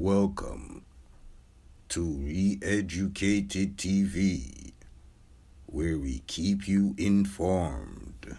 Welcome to Re-Educated TV, where we keep you informed.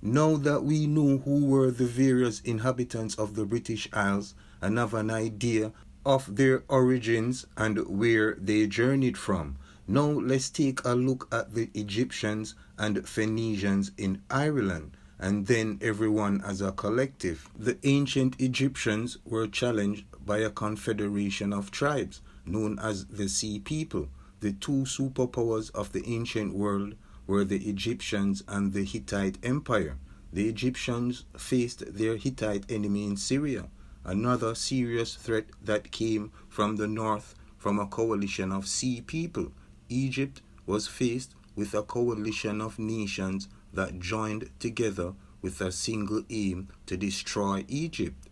Now that we know who were the various inhabitants of the British Isles and have an idea of their origins and where they journeyed from, now let's take a look at the Egyptians and Phoenicians in Ireland, and then everyone as a collective. The ancient Egyptians were challenged by a confederation of tribes known as the Sea People. The two superpowers of the ancient world were the Egyptians and the Hittite Empire. The Egyptians faced their Hittite enemy in Syria, another serious threat that came from the north from a coalition of Sea People. Egypt was faced with a coalition of nations that joined together with a single aim to destroy Egypt.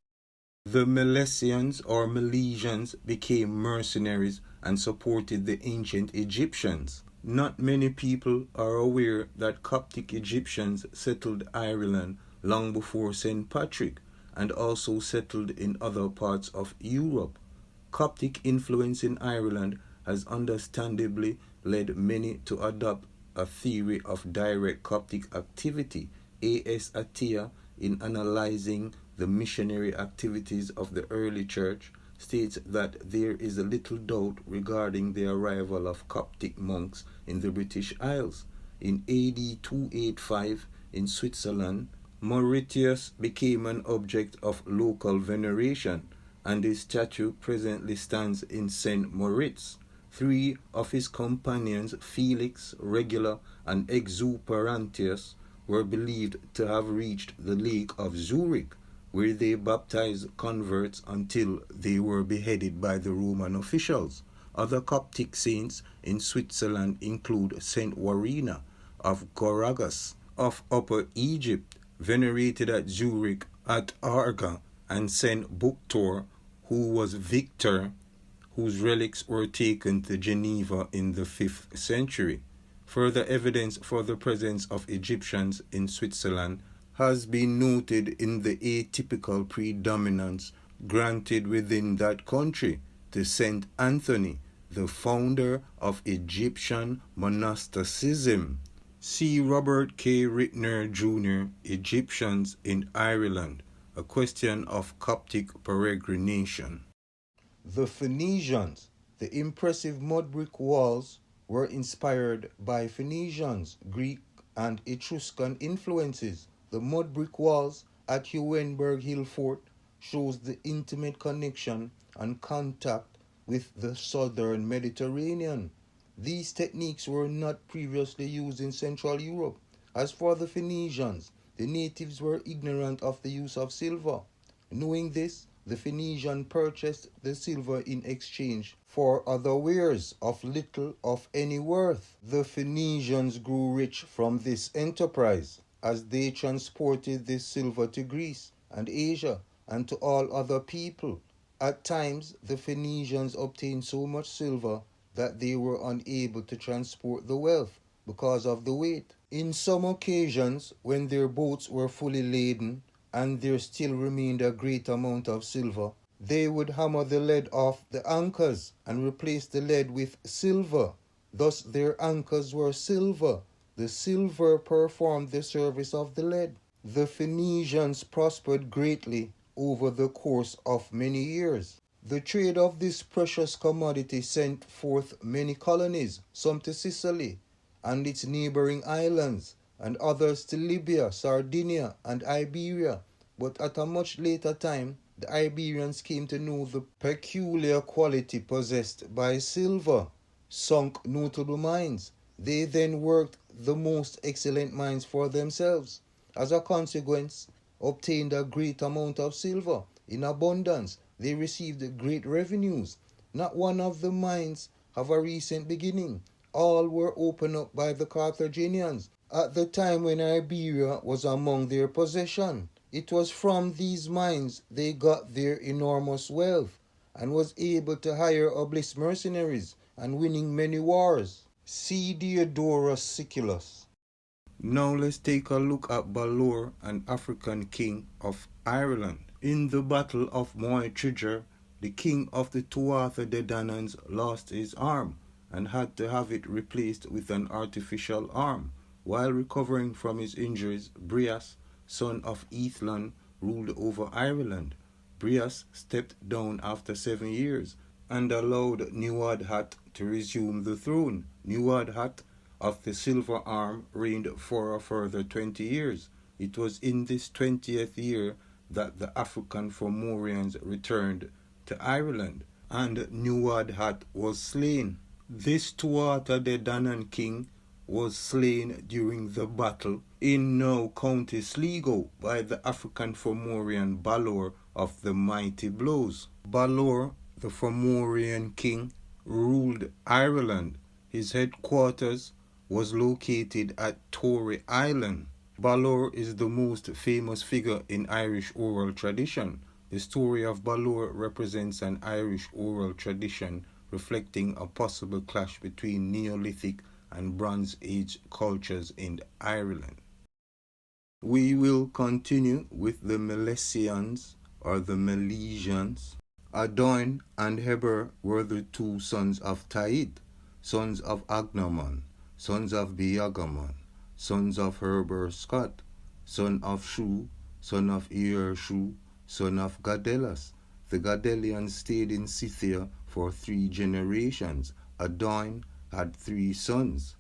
The Milesians or Milesians became mercenaries and supported the ancient Egyptians. Not many people are aware that Coptic Egyptians settled Ireland long before St. Patrick and also settled in other parts of Europe. Coptic influence in Ireland has understandably led many to adopt a theory of direct Coptic activity. A.S. Atiyah, in analyzing the missionary activities of the early church, states that there is little doubt regarding the arrival of Coptic monks in the British Isles. In AD 285 in Switzerland, Mauritius became an object of local veneration, and his statue presently stands in St. Moritz. Three of his companions, Felix, Regular, and Exuperantius, were believed to have reached the Lake of Zurich, where they baptized converts until they were beheaded by the Roman officials. Other Coptic saints in Switzerland include Saint Warina of Goragas of Upper Egypt, venerated at Zurich at Arga, and Saint Buctor, who was Victor, whose relics were taken to Geneva in the 5th century. Further evidence for the presence of Egyptians in Switzerland has been noted in the atypical predominance granted within that country to Saint Anthony, the founder of Egyptian monasticism. See Robert K. Ritner, Jr., Egyptians in Ireland, A Question of Coptic Peregrination. The Phoenicians, the impressive mud brick walls, were inspired by Phoenicians, Greek, and Etruscan influences. The mud brick walls at Huenberg Hill Fort shows the intimate connection and contact with the southern Mediterranean. These techniques were not previously used in Central Europe. As for the Phoenicians, the natives were ignorant of the use of silver. Knowing this, the Phoenician purchased the silver in exchange for other wares of little of any worth. The Phoenicians grew rich from this enterprise, as they transported this silver to Greece and Asia and to all other people. At times, the Phoenicians obtained so much silver that they were unable to transport the wealth because of the weight. In some occasions, when their boats were fully laden and there still remained a great amount of silver, they would hammer the lead off the anchors and replace the lead with silver. Thus their anchors were silver. The silver performed the service of the lead. The Phoenicians prospered greatly over the course of many years. The trade of this precious commodity sent forth many colonies, some to Sicily and its neighboring islands, and others to Libya, Sardinia, and Iberia. But at a much later time, the Iberians came to know the peculiar quality possessed by silver, sunk notable mines. They then worked the most excellent mines for themselves. As a consequence, obtained a great amount of silver in abundance. They received great revenues. Not one of the mines have a recent beginning. All were opened up by the Carthaginians at the time when Iberia was among their possession. It was from these mines they got their enormous wealth and was able to hire obelisk mercenaries and winning many wars. See Diodorus Siculus. Now let's take a look at Balor, an African king of Ireland. In the Battle of Moytrigger, The king of the Tuatha De Dananns lost his arm and had to have it replaced with an artificial arm. While recovering from his injuries, Breas, son of Aethlon, ruled over Ireland. Breas stepped down after 7 years and allowed Nuadhat to resume the throne. Nuadhat of the Silver Arm reigned for a further 20 years. It was in this 20th year that the African Fomorians returned to Ireland, and Nuadhat was slain. This Tuatha De Danann king was slain during the battle in now County Sligo by the African Fomorian Balor of the Mighty Blows. Balor, the Fomorian king, ruled Ireland. His headquarters was located at Tory Island. Balor is the most famous figure in Irish oral tradition. The story of Balor represents an Irish oral tradition reflecting a possible clash between Neolithic and Bronze Age cultures in Ireland. We will continue with the Milesians or the Milesians. Adon and Heber were the two sons of Taid, sons of Agnaman, sons of Beagaman, sons of Heber Scott, son of Shu, son of Earshu, son of Gadelas. The Gadelians stayed in Scythia for 3 generations. Adon had 3 sons,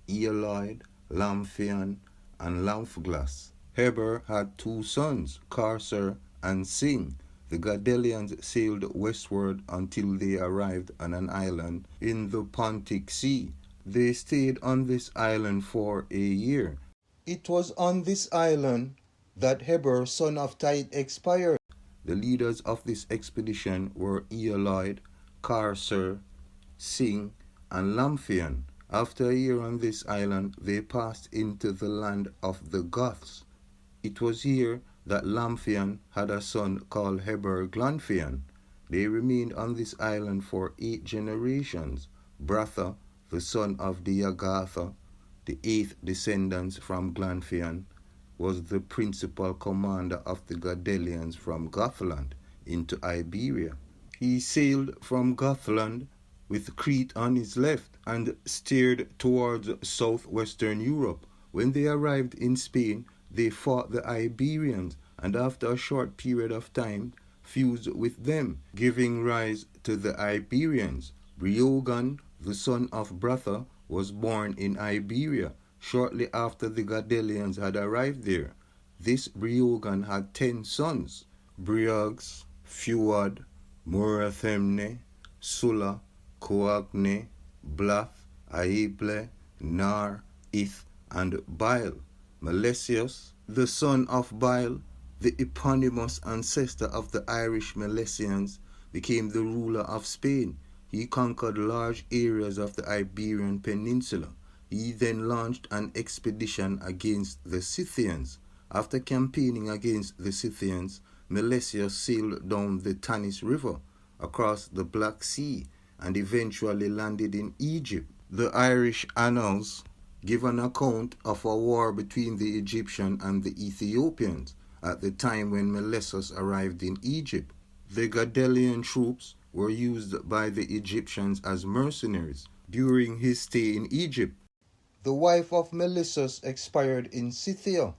Ealoid, Lamphian, and Lamphglas. Heber had 2 sons, Carcer and Sing. The Gadelians sailed westward until they arrived on an island in the Pontic Sea. They stayed on this island for a year. It was on this island that Heber, son of Taid, expired. The leaders of this expedition were Ealoid, Carcer, Sing, and Lamphian. After a year on this island, they passed into the land of the Goths. It was here that Lamphian had a son called Heber Glanphian. They remained on this island for 8 generations. Bratha, the son of Diagatha, the 8th descendant from Glanphian, was the principal commander of the Gadelians from Gothland into Iberia. He sailed from Gothland with Crete on his left and steered towards southwestern Europe. When they arrived in Spain, they fought the Iberians and after a short period of time fused with them, giving rise to the Iberians. Breogan, the son of Bratha, was born in Iberia shortly after the Gadelians had arrived there. This Breogan had 10 sons, Breogs, Fuad, Murathemne, Sulla, Coagne, Blath, Aeble, Nar, Ith, and Bile. Milesius, the son of Bile, the eponymous ancestor of the Irish Milesians, became the ruler of Spain. He conquered large areas of the Iberian Peninsula. He then launched an expedition against the Scythians. After campaigning against the Scythians, Milesius sailed down the Tanis River, across the Black Sea, and eventually landed in Egypt. The Irish Annals give an account of a war between the Egyptians and the Ethiopians at the time when Milesius arrived in Egypt. The Gadelian troops were used by the Egyptians as mercenaries during his stay in Egypt. The wife of Milesius expired in Scythia.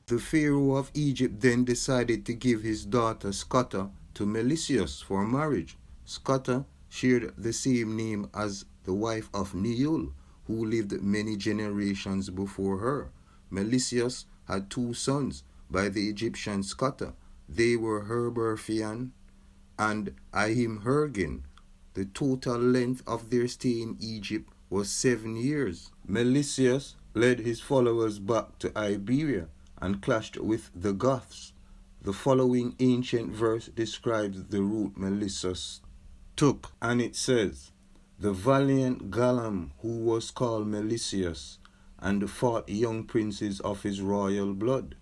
The Pharaoh of Egypt then decided to give his daughter Scotta to Milesius for marriage. Scotta shared the same name as the wife of Neul, who lived many generations before her. Milesius had 2 sons by the Egyptian Scotta. They were Herberfian and Ahimhergin. The total length of their stay in Egypt was 7 years. Milesius led his followers back to Iberia and clashed with the Goths. The following ancient verse describes the route Milesius took, and it says, "The valiant Galam, who was called Milesius, and fought young princes of his royal blood,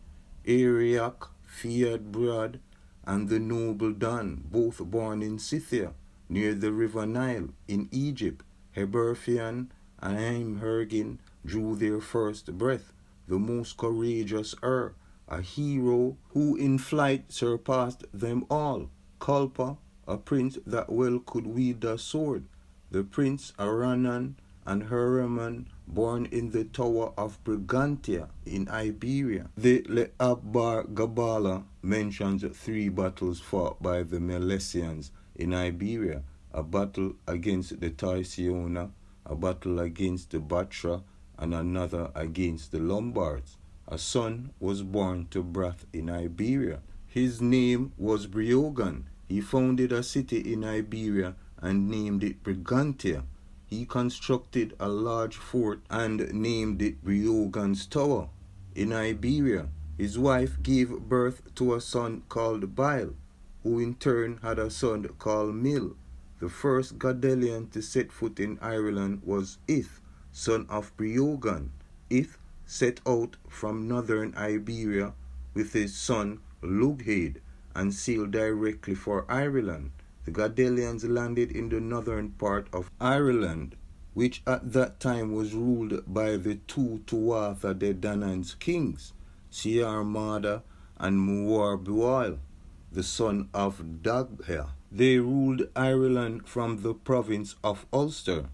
Arioch, Feodbrad, and the noble Dan, both born in Scythia, near the river Nile, in Egypt. Heberfian and Ahimhergin drew their first breath. The most courageous a hero who in flight surpassed them all. Culpa, a prince that well could wield a sword, the prince Aranan and Heraman, born in the tower of Brigantia in Iberia. The Leabbar Gabala mentions 3 battles fought by the Milesians in Iberia, a battle against the Tysiona, a battle against the Batra, and another against the Lombards. A son was born to Brath in Iberia. His name was Briogan. He founded a city in Iberia and named it Brigantia. He constructed a large fort and named it Briogan's Tower. In Iberia, his wife gave birth to a son called Bile, who in turn had a son called Mil. The first Gadelian to set foot in Ireland was Ith, son of Briogan. Ith set out from northern Iberia with his son Lughaid and sailed directly for Ireland. The Gadelians landed in the northern part of Ireland, which at that time was ruled by the 2 Tuatha De Danan's kings, Siarmada and Muarbual, the son of Dagher. They ruled Ireland from the province of Ulster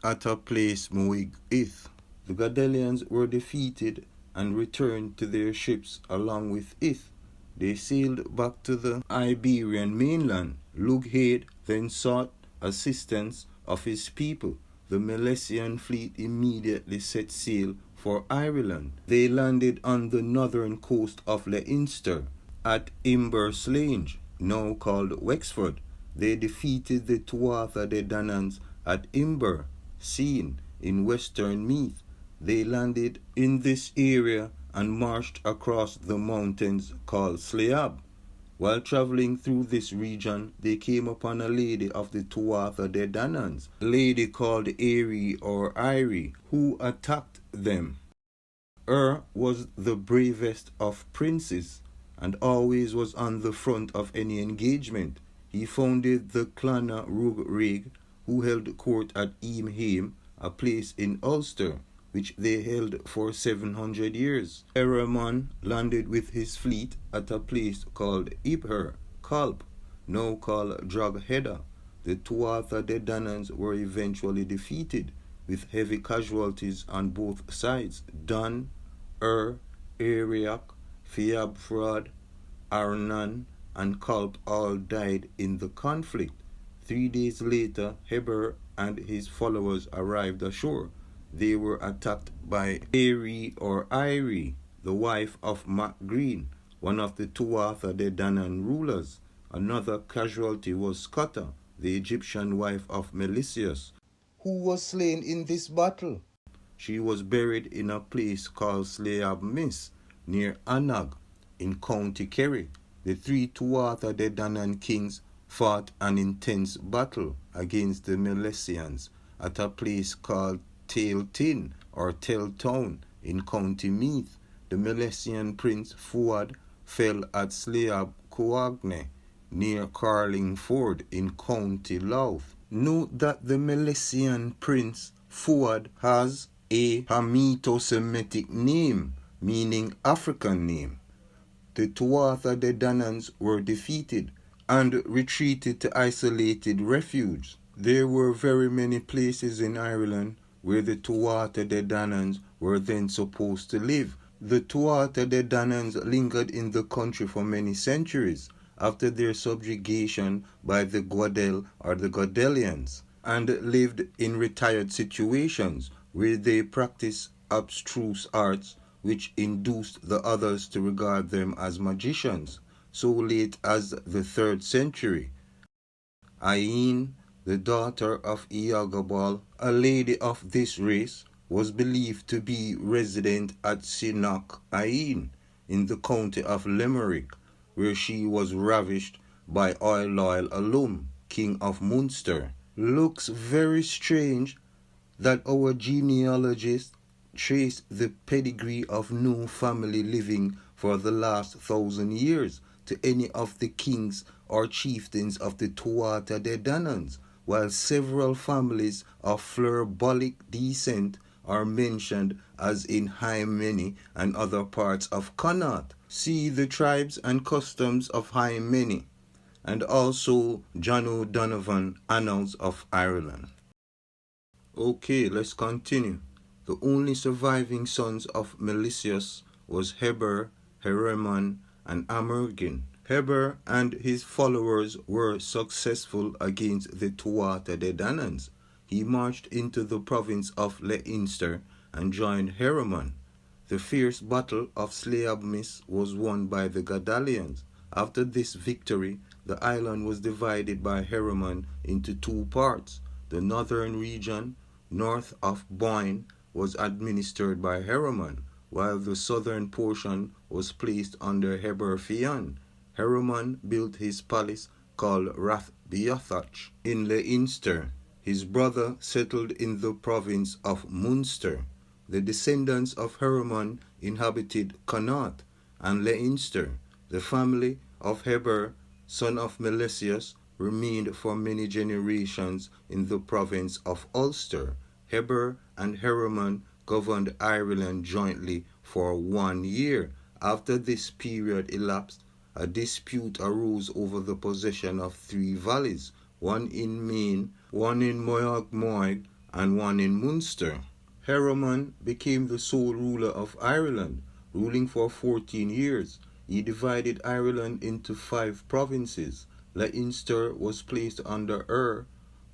at a place Muig Ith. The Gadelians were defeated and returned to their ships along with Ith. They sailed back to the Iberian mainland. Lughaid then sought assistance of his people. The Milesian fleet immediately set sail for Ireland. They landed on the northern coast of Leinster at Inverslange, now called Wexford. They defeated the Tuatha De Danans at Imber, Sean, in western Meath. They landed in this area and marched across the mountains called Sleab. While traveling through this region, they came upon a lady of the Tuatha De Danans, a lady called Eri or Iri, who attacked them. Was the bravest of princes and always was on the front of any engagement. He founded the Clanna Rug Rig, who held court at Eamhaim, a place in Ulster, which they held for 700 years. Heraman landed with his fleet at a place called Ibher, Kalp, now called Drogheda. The Tuatha De Danans were eventually defeated, with heavy casualties on both sides. Dan, Eriach, Fiabfrad, Arnan, and Kalp all died in the conflict. 3 days later, Heber and his followers arrived ashore. They were attacked by Eri or Iri, the wife of Mac Green, one of the Tuatha De Danann rulers. Another casualty was Scotta, the Egyptian wife of Milesius, who was slain in this battle. She was buried in a place called Sleab Mis, near Anag, in County Kerry. The 3 Tuatha De Danann kings fought an intense battle against the Milesians at a place called Tailtin or Teltown in County Meath. The Milesian prince Fuad fell at Sleab Coagne near Carlingford in County Louth. Note that the Milesian prince Fuad has a Hamito-Semitic name, meaning African name. The Tuatha De Danans were defeated and retreated to isolated refuge. There were very many places in Ireland where the Tuatha De Danans were then supposed to live. The Tuatha De Danans lingered in the country for many centuries after their subjugation by the Gwadel or the Godelians, and lived in retired situations where they practiced abstruse arts which induced the others to regard them as magicians. So late as the 3rd century, Ain, the daughter of Iagabal, a lady of this race, was believed to be resident at Sinoch Ain in the county of Limerick, where she was ravished by Oiloil Alum, king of Munster. Looks very strange that our genealogists trace the pedigree of no family living for the last 1,000 years to any of the kings or chieftains of the Tuatha De Danans, while several families of Flerbolic descent are mentioned as in Hymeni and other parts of Connaught. See the tribes and customs of Hymeni and also John O'Donovan, Annals of Ireland. Okay, let's continue. The only surviving sons of Milesius was Heber, Heremon, and Amergin. Heber and his followers were successful against the Tuatha De Dananns. He marched into the province of Leinster and joined Heremon. The fierce battle of Sleabmis was won by the Gadalians. After this victory, the island was divided by Heremon into two parts. The northern region, north of Boyne, was administered by Heremon, while the southern portion was placed under Heber Fian. Heremon built his palace called Rath Beothach in Leinster. His brother settled in the province of Munster. The descendants of Heremon inhabited Connaught and Leinster. The family of Heber, son of Milesius, remained for many generations in the province of Ulster. Heber and Heremon governed Ireland jointly for 1 year. After this period elapsed, a dispute arose over the possession of 3 valleys, one in Maine, one in Moyog and one in Munster. Heremon became the sole ruler of Ireland, ruling for 14 years. He divided Ireland into 5 provinces. Leinster was placed under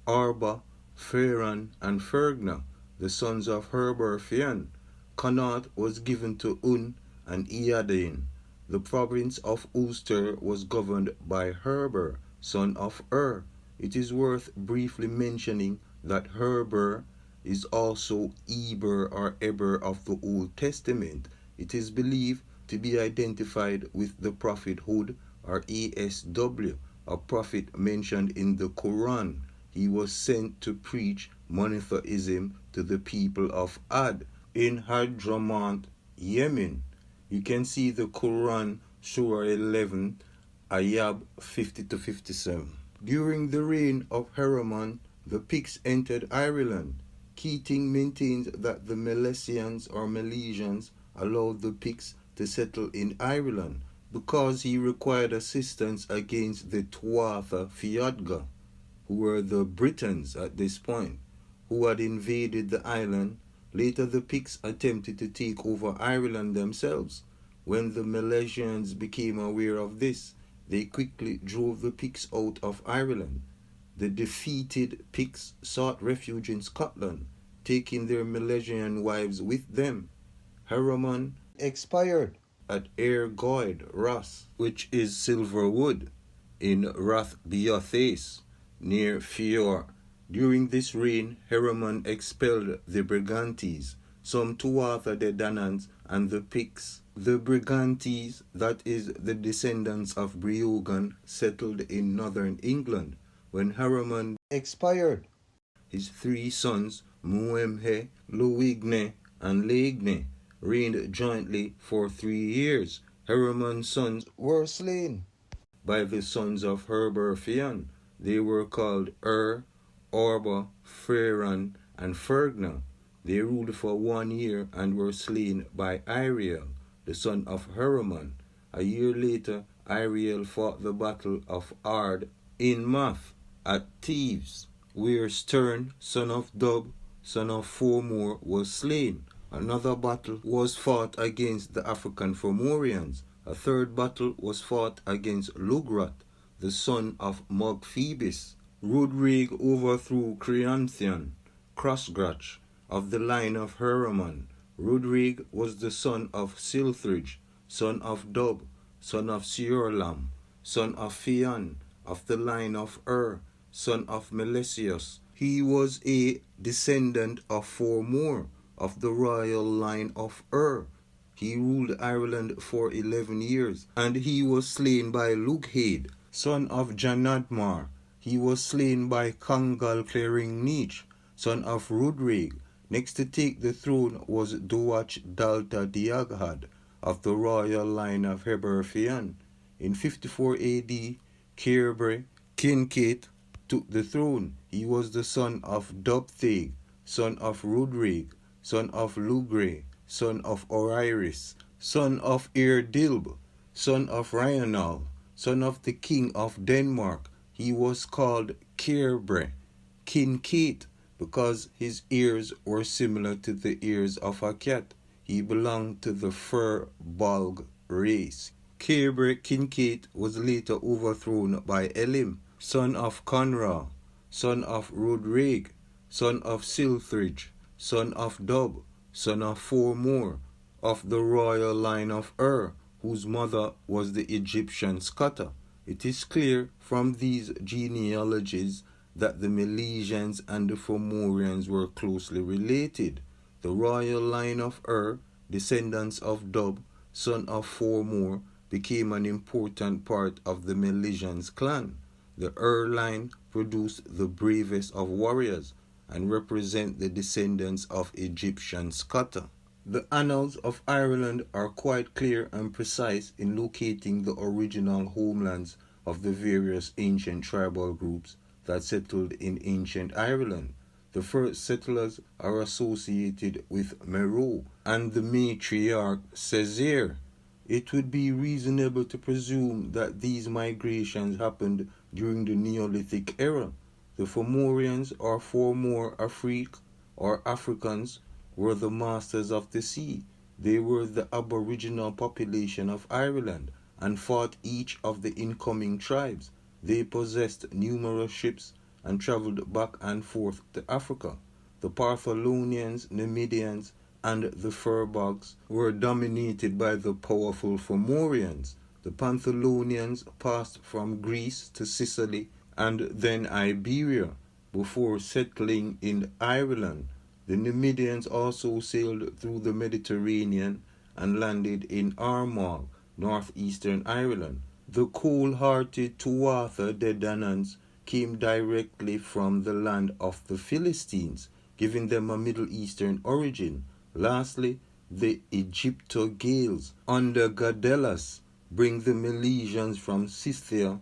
Arba, Ferran, and Fergna, the sons of Heber Fian. Connaught was given to Un and Eadain. The province of Ulster was governed by Heber, son of It is worth briefly mentioning that Heber is also Eber or Eber of the Old Testament. It is believed to be identified with the prophet Hud or ASW, a prophet mentioned in the Quran. He was sent to preach monotheism to the people of Ad in Hadramaut, Yemen. You can see the Quran, Surah 11, Ayab 50-57. During the reign of Heremon, the Picts entered Ireland. Keating maintains that the Milesians or Milesians allowed the Picts to settle in Ireland because he required assistance against the Tuatha Fiodga, who were the Britons at this point, who had invaded the island. Later the Picts attempted to take over Ireland themselves. When the Milesians became aware of this, they quickly drove the Picts out of Ireland. The defeated Picts sought refuge in Scotland, taking their Milesian wives with them. Heremon expired at Airgoid, Ross, which is Silverwood, in Rathbeothais, near Fior. During this reign, Heremon expelled the Brigantes, some Tuatha De Dananns, and the Picts. The Brigantes, that is, the descendants of Breogan, settled in northern England. When Heremon expired, his 3 sons, Muemhe, Luigne, and Leigne, reigned jointly for 3 years. Heremon's sons were slain by the sons of Heber Fian. They were called Orba, Ferran, and Fergna. They ruled for 1 year and were slain by Iriel, the son of Heremon. A year later, Iriel fought the battle of Ard in Math at Thieves, where Stern, son of Dub, son of Formore, was slain. Another battle was fought against the African Fomorians. A third battle was fought against Lugrat, the son of Mogphebis. Rudrig overthrew Creanthian, Crossgrach, of the line of Heremon. Rudrig was the son of Silthridge, son of Dub, son of Seorlam, son of Fian, of the line of son of Milesius. He was a descendant of Formore, of the royal line of He ruled Ireland for 11 years, and he was slain by Lughaid, son of Janadmar. He was slain by Congal Clearing-Neach, son of Rudrig. Next to take the throne was Duach Dalta Diaghad, of the royal line of Heber Fian. In 54 AD, Cairbre Kincaid took the throne. He was the son of Dubtheg, son of Rudrig, son of Lugre, son of Oriris, son of Eardilb, son of Ryanal, son of the king of Denmark. He was called Kerbre, Kincaid, because his ears were similar to the ears of a cat. He belonged to the fur-bolg race. Kerbre Kincaid was later overthrown by Elim, son of Conra, son of Rodrigue, son of Silthridge, son of Dub, son of Formore, of the royal line of Ur, whose mother was the Egyptian Scotta. It is clear from these genealogies that the Milesians and the Fomorians were closely related. The royal line of Ur, descendants of Dub, son of Formore, became an important part of the Milesians clan. The Ur line produced the bravest of warriors and represent the descendants of Egyptian Scotta. The Annals of Ireland are quite clear and precise in locating the original homelands of the various ancient tribal groups that settled in ancient Ireland. The first settlers are associated with Meroe and the matriarch Césaire. It would be reasonable to presume that these migrations happened during the Neolithic era. The Fomorians or Formore Afrique or Africans were the masters of the sea. They were the aboriginal population of Ireland and fought each of the incoming tribes. They possessed numerous ships and traveled back and forth to Africa. The Partholonians, Numidians, and the Furbolgs were dominated by the powerful Fomorians. The Partholonians passed from Greece to Sicily and then Iberia before settling in Ireland. The Numidians also sailed through the Mediterranean and landed in Armagh, northeastern Ireland. The cold-hearted Tuatha De Dananns came directly from the land of the Philistines, giving them a Middle Eastern origin. Lastly, the Egypto-Gales under Gadellus bring the Milesians from Scythia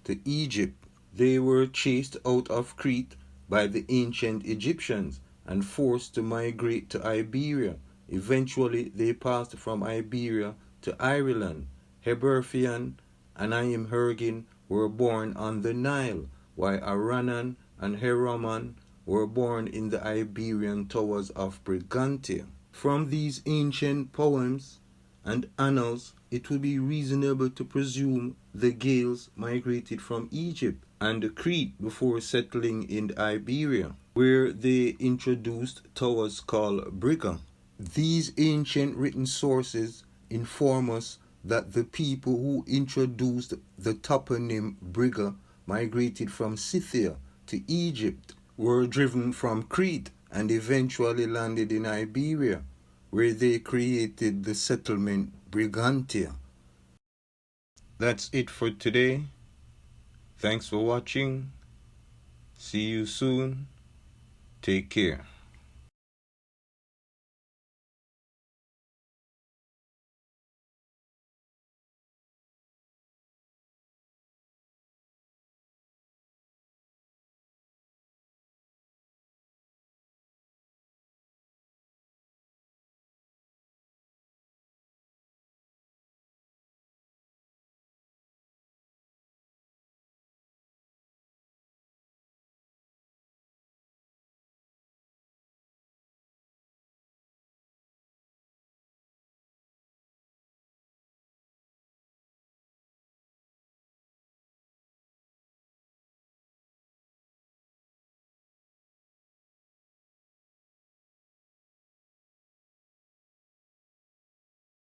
to Egypt. They were chased out of Crete by the ancient Egyptians and forced to migrate to Iberia. Eventually, they passed from Iberia to Ireland. Heberfian and Imhergin were born on the Nile, while Aranan and Heraman were born in the Iberian towers of Brigantia. From these ancient poems and annals, it would be reasonable to presume the Gales migrated from Egypt and Crete before settling in Iberia, where they introduced towers called Briga. These ancient written sources inform us that the people who introduced the toponym Briga migrated from Scythia to Egypt, were driven from Crete, and eventually landed in Iberia, where they created the settlement Brigantia. That's it for today. Thanks for watching. See you soon. Take care.